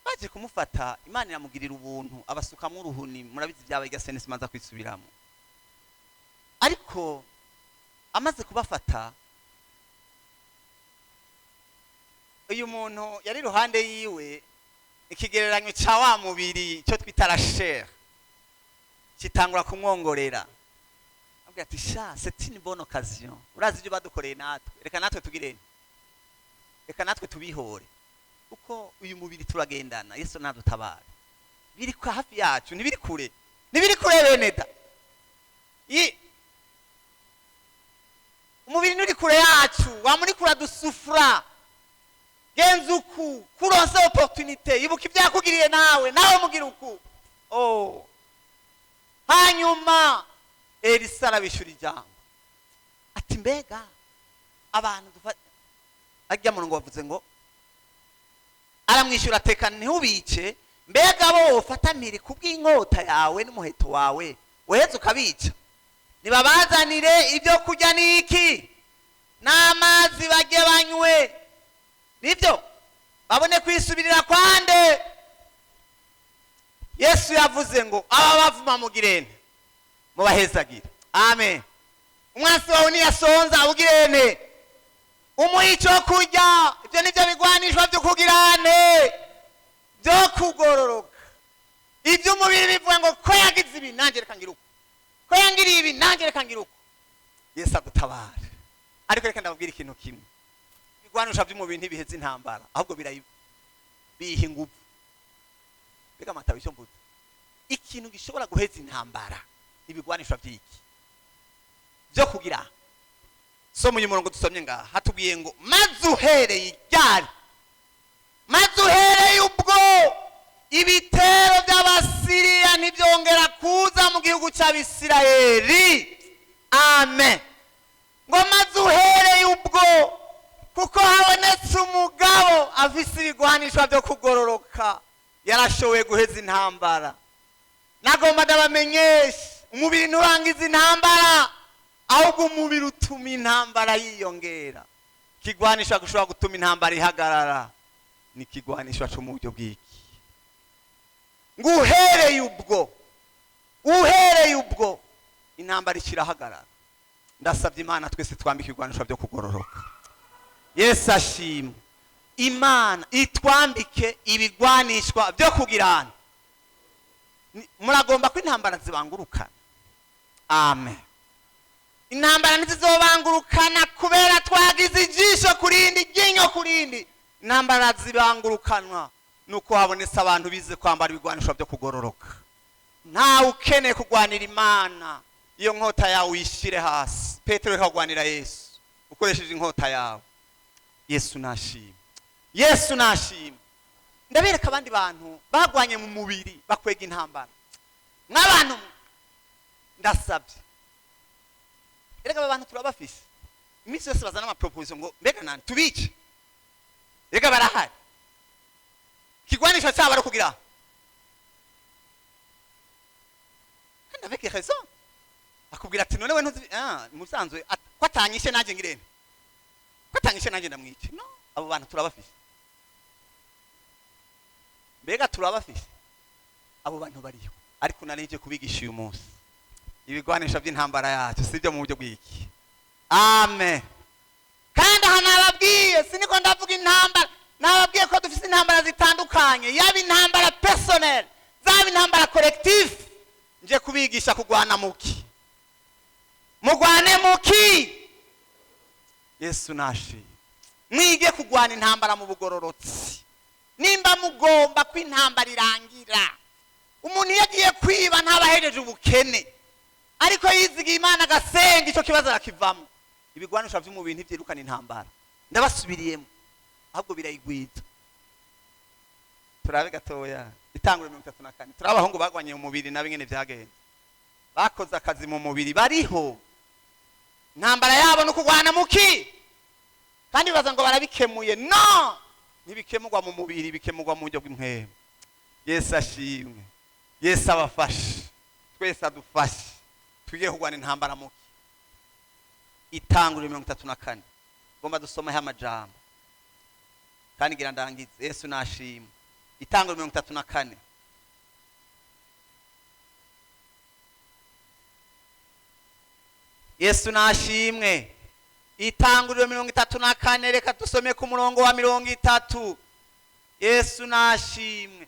baje kumufata, Imana iramugirira ubuntu, abasukamwe uruhuni, murabizi byabaye gasene simanza kwisubiramo. Ariko amaze kubafata, uyu muntu yari ruhande yiwe, ikigereranyo ca wa mubiri cyo twita la chair kitangura kumwongorera. Abwira ati sha, c'est une bonne occasion. Urazi ibyo badukoreye natwe, reka natwe tugirene, reka natwe tubihore, kuko uyu mubiri turagendana. Yesu nadutabara. Biri kwa hafi yacu, nibiri kure beneda. Umubiri nuri kure yacu, wamuri kura dusufra. Genzuku kuronse opportunité, ibuka ibyakugiriye nawe mugira uku. Hanyuma Elisa arabishura ijambo ati, mbega abantu ajya mu ngo bavuze ngo, aramwishyura ateka ntubice, mbega bo ufata mpiri kubw'inkota yawe n'umuheto wawe, weheze ukabica? Nibabazanire ibyo kurya n'iki n'amazi bajye banywe, nibyo babone kwisubirira kwande. Yesu yavuze ngo aba bavuma mugirene mubahezagire. Amen. Umwasi wawe niyasonza ugirene umuha icyo kurya. Ibyo nibyo bigwanishwa byo kugirane, byo kugororoka. Iby'umubiri bivuga ngo ko yagize ibi nanjye reka ngira uko, ko yangiriye ibi nanjye reka ngira uko. Yesu adutabare. Ariko reka ndababwira ikintu kimwe, ibigwanisho by'umubiri ntibiheza intambara, ahubwo biha ingufu. Mbega amatabi icyo mvuze, ikintu gishobora guheza intambara ibigwanisho by'iki byo kugira. Somo uyu murongo dusomye ngaha hatubwiye ngo maze uhereye iryari, maze uhereye ubwo ibitero by'Abasiriya ntibyongera kuza mu gihugu cy'Abisirayeli. Amen. Ngo maze uhereye ubwo, kuko habonetse umugabo afise ibigwanisho byo kugororoka, yarashoboye guheza intambara. Nagomba ndabamenyesha, umubiri nturangiza intambara, ahubwo umubiri utuma intambara yiyongera. Ikigwanisho gushobora gutuma intambara ihagarara ni ikigwanisho cyo mu buryo bw'iki. Ngo uhereye ubwo intambara ikirahagarara. Ndasabye Imana twese twambike ibigwanisho byo kugororoka. Yesu ashimwe. Imana itwambike ibigwanishwa byo kugirana. Muragomba ko intambara zibangurukana. Amen. Intambara ntizizobangurukana kubera twagize ijisho kurindi, iryinyo kurindi. Intambara zibangurukanwa nuko habonetse abantu bize kwambara ibigwanisho byo kugororoka. Ntawe ukeneye kugwanira Imana iyo nkota yawe uyishire hasi. Petero yakagwanira Yesu ukoresheje inkota yawe. Yesu nashimwe. Yesu nashimwe. Ndabereka abandi bantu bagwanye mu mubiri bakwega intambara. N'abantu ndasabye, erega abantu turabafise iminsi yose bazana ama proposition ngo mbega nani tubice. Erega barahari. Kigwanisho cyabo ari kugira. Kandi avec raison. Akubwira ati none we ntuzi musanzwe ko atanyishe nanjye ngirene. Ko atanyishe nanjye ndamwice. No, abo bantu turabafise. Mbega turabafise. Abo bantu bariho. Ariko narinje kubigisha uyu munsi ibigwanisho by'intambara yacu sibyo mu buryo bw'iki. Amen. Kandi hanababwiye siniko ndavuga intambara, nababwiye ko dufite intambara zitandukanye, yaba intambara personnel, zaba intambara collective. Nje kubigisha kugwana muki. Mugwane muki. Yesu nashi. Mwige kugwana intambara mu bugororotsi. Nimba mugomba ko intambara irangira. Umuntu yagiye kwiba ntabahejeje ubukene, ariko yizigiye Imana agasenga icyo kibazo akivamo. Ibigwanisho by'umubiri ntibyirukana intambara. Ndabasubiriyemo ahubwo birayigwiza. Turabe gatoya itangura 34. Turabahungu bagwanye mu mubiri nabingene byagenze. Bakoze akazi mu mubiri bariho. Intambara yabo no kugwana muki. Kandi baza ngo barabikemuye. No! Ntibikemurwa mu mubiri, bikemurwa mu buryo bw'impwemu. Yesu ashimwe. Yesu abafashe. Twese adufashe. Tugiye kugwana intambara muki. Itangura 34. Ngomba dusoma aya majambo. Kandi ngira ndangize. Yesu nashimwe. Itangura 34. Yesu nashimwe. Itanguriro 34 reka dusome ku murongo wa 30. Yesu nashimwe.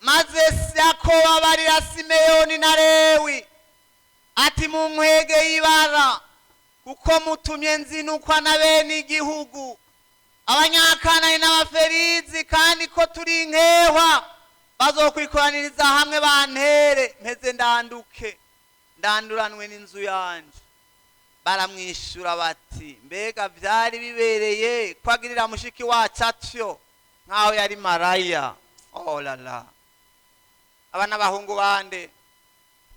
Maze Yakobo abarira Simeyoni na Lewi ati munkwege ibara kuko mutumye nzinukwa na bene igihugu Abanyakanani n'Abaferizi, kandi ko turi nkehwa bazokwikoraniriza hamwe bantere mpeze ndanduke ndanduranwe n'inzu yanje. Baramwishura bati mbega byari bibereye kwagirira mushiki wacu atyo nkaho yari maraya. Oh la la. Abana bahungu bande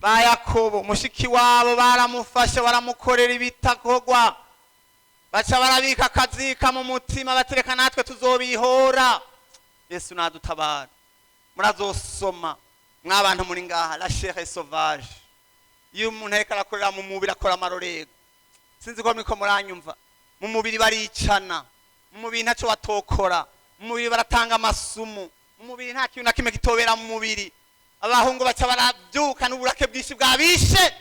ba Yakobo mushiki wabo baramufashe baramukorera ibitakogwa, baca barabika akazika mu mutima batereka natwe tuzobihora. Yesu nadutabara. Murazosoma mwabantu muri ngaha la chair est sauvage. Iyo umuntu ariko arakorera mu mubiri akora amarorego. Sinzi ko miko muranyumva. Mu mubiri baricana, mu mubiri ntacyo watokora, mu mubiri baratanga amasumu, mu mubiri nta kintu na kimwe kitobera mu mubiri. Abahungu baca barabyuka n'uburake bwinshi bwabishe,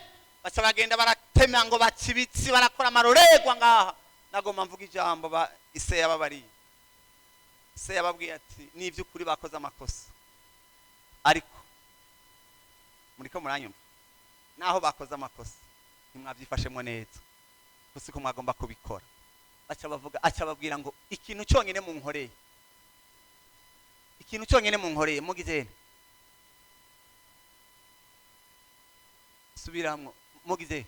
baca bagenda baratema ngo bakibitsi barakora amarorego ngaha. Nagomba mvuga ijambo ba Iseya babari. se yababwiye ati ni iby'ukuri bakoze amakosa, ariko muriko muranyumva, naho bakoze amakosa ntimwabyifashemo neza gusa ko mwagomba kubikora. Aca babwira ngo ikintu cyonyine munkoreye, ikintu cyonyine munkoreye mugize subiramwo, mugize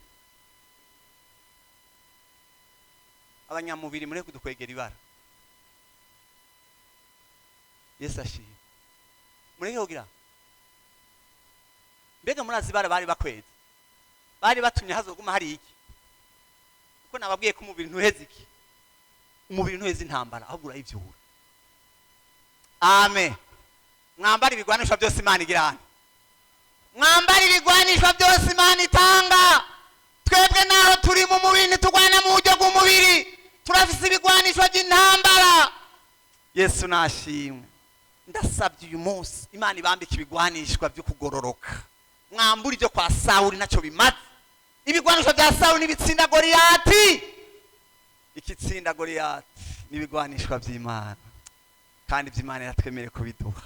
abanyamubiri mureke kudukwegera ibara. Yesu ashimwe. Mureke kugira mbega murazi ibara bari bakweze, bari batumye hazoguma hari iki? Kuko nababwiye ko umubiri ntuheze iki? Umubiri ntuheze intambara, ahubwo urayivyura. Amen. Mwambara ibigwanisho byose Imana igirana, mwambara ibigwanisho byose Imana itanga. Twebwe naho turi mu mubiri ntitugwana mu buryo bw'umubiri, turafise ibigwanisho by'intambara. Yesu nashimwe. Ndasabye uyu munsi Imana ibambika ibigwanishwa byo kugororoka. Mwambura ibyo kwa Sawuli nacyo bimaze. Ibigwanisho bya Sawuli nibitsinda Goliyati, ikitsinda Goliyati nibigwanishwa by'Imana, kandi by'Imana yatwemere kubiduha.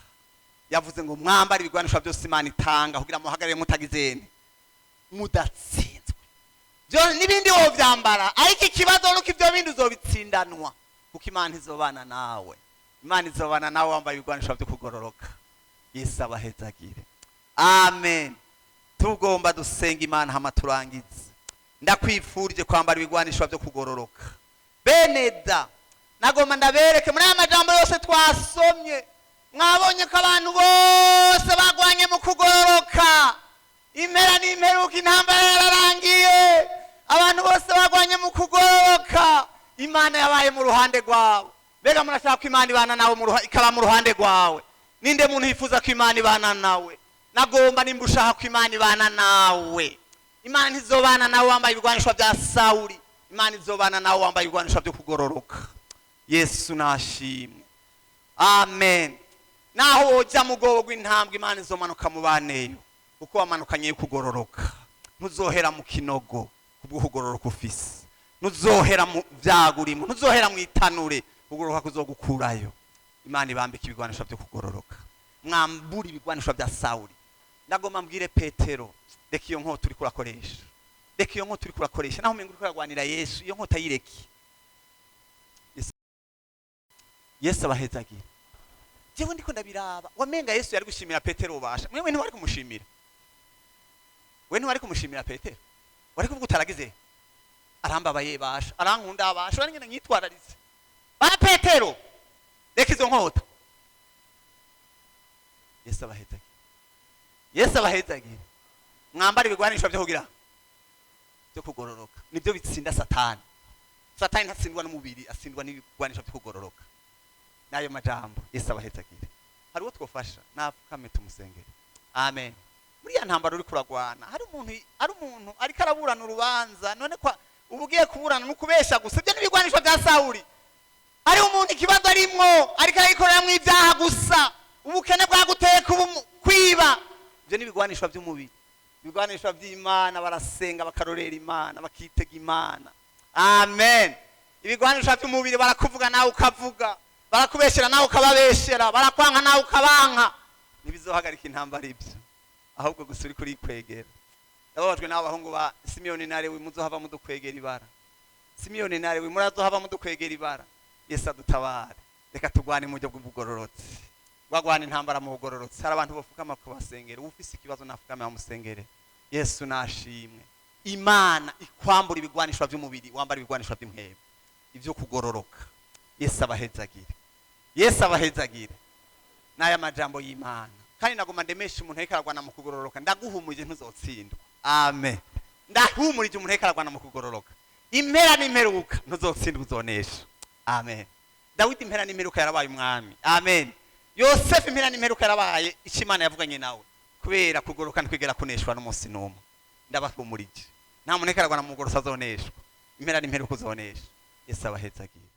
Yavuze ngo mwambara ibigwanishwa byose Imana itanga kugira muhagarare mutagizene mudatsinzwe. Byo nibindi wo byambara, ariko ikibazo nuko ibyo bindi uzobitsindanwa, kuko Imana izobana nawe. Imana izobana nawe wambaye ibigwanisho byo kugororoka. Yesu abahezagire. Amen. Tugomba dusenga Imana hama turangize. Ndakwifurije kwambara ibigwanisho byo kugororoka. Beneda nagomba ndabereke muri aya majambo yose twasomye, mwabonye ko abantu bose bagwanye mu kugororoka. Impera n'imperuka intambara yararangiye, abantu bose bagwanye mu kugororoka. Imana yabaye mu ruhande rwawe. Mbega murashaka ko Imana ibana nawe ikaba mu ruhande rwawe? Ninde muntu yifuza ko Imana ibana nawe? Nagomba nimba ushaka ko Imana ibana nawe, Imana izobana nawe wambaye ibigwanisho bya Sawuli, Imana izobana nawe wambaye ibigwanisho byo kugororoka. Yesu nashimwe. Amen. Naho woja mu bwobo bw'intambwe Imana izomanuka mu baneyo, kuko wamanukanye kugororoka. Ntuzohera mu kinogo kubwo kugororoka ufise, ntuzohera mu byagurimo, ntuzohera mu itanure, kugororoka kuzogukurayo. Imana ibambika ibigwanisho byo kugororoka. Mwambura ibigwanisho bya Sawuli. Ndagomba mbwire Petero, reka iyo nkota uri kurakoresha, reka iyo nkota uri kurakoresha, naho umenga uri kuragwanira Yesu, iyo nkota yireke. Yesu abahezagire. Jewe ndiko ndabiraba, wamenga Yesu yari gushimira Petero ubasha, mwewe ntiwari kumushimira. We ntiwari kumushimira Petero, wari kuvuga utaragize arambabaye basha, arankunda abasha, wari ngene nyitwararize. Ba Petero, reka izo nkota. Yesu abahezagire. Yesu abahezagire. Mwambara ibigwanisho byo kugira byo kugororoka, nibyo bitsinda Satani. Satani ntatsindwa n'umubiri, asindwa n'ibigwanisho byo kugororoka. Nayo majambo Yesu abahezagire. Hari uwo twofasha napfukame tumusengere. Amen. Muri ya ntambara uri kuragwana, hari umuntu ariko araburana urubanza, none kwa ubugiye kuburana n'ukubesha gusa, ibyo n'ibigwanisho bya Sawuli. Hari umuntu ikibazo arimwo ariko ayikorera mu ibyaha gusa, ubukene bwaguteye kwiba, ibyo n'ibigwanisho by'umubiri. Ibigwanisho by'Imana barasenga bakarorera Imana, bakitega Imana. Amen. Ibigwanisho by'umubiri barakuvuga nawe ukavuga, barakubeshera nawe ukababeshera, barakwanka nawe ukabanka. Nibizohagarika intambara ibyo, ahubwo gusa uri kuri kwegera. Ndababajwe n'abahungu ba Simiyoni na Lewi, muzohava mudukwegera ibara. Simiyoni na Lewi murazohava mudukwegera ibara. Yesu adutabare. Reka tugwane mu buryo bw'ubugororotsi, bagwana intambara mu bugororotsi. Hari abantu bafukama kubasengera, ufise ikibazo nafukame bamusengere. Yesu nashimwe. Imana ikwambura ibigwanisho by'umubiri, wambara ibigwanisho by'imhebe, ibyo kugororoka. Yesu abahezagire. Yesu abahezagire. Naya majambo y'Imana. Kandi nagoma ndemesha umuntu ariko aragwana mu kugororoka, ndaguhumurije ntuzotsindwa. Amen. Ndahumurije umuntu ariko aragwana mu kugororoka, impera n'imperuka ntuzotsindwa, uzonesha. Amen. Dawidi impera n'imperuka yarabaye umwami. Amen. Yosefu impera n'imperuka yarabaye icyo Imana yavuganye nawe, kubera kugororoka ntikwigera kuneshwa n'umunsi n'umwe. Ndabahumurije nta muntu ariko aragwana mu kugororoka azoneshwa, impera n'imperuka uzonesha. Yesu abahezagire.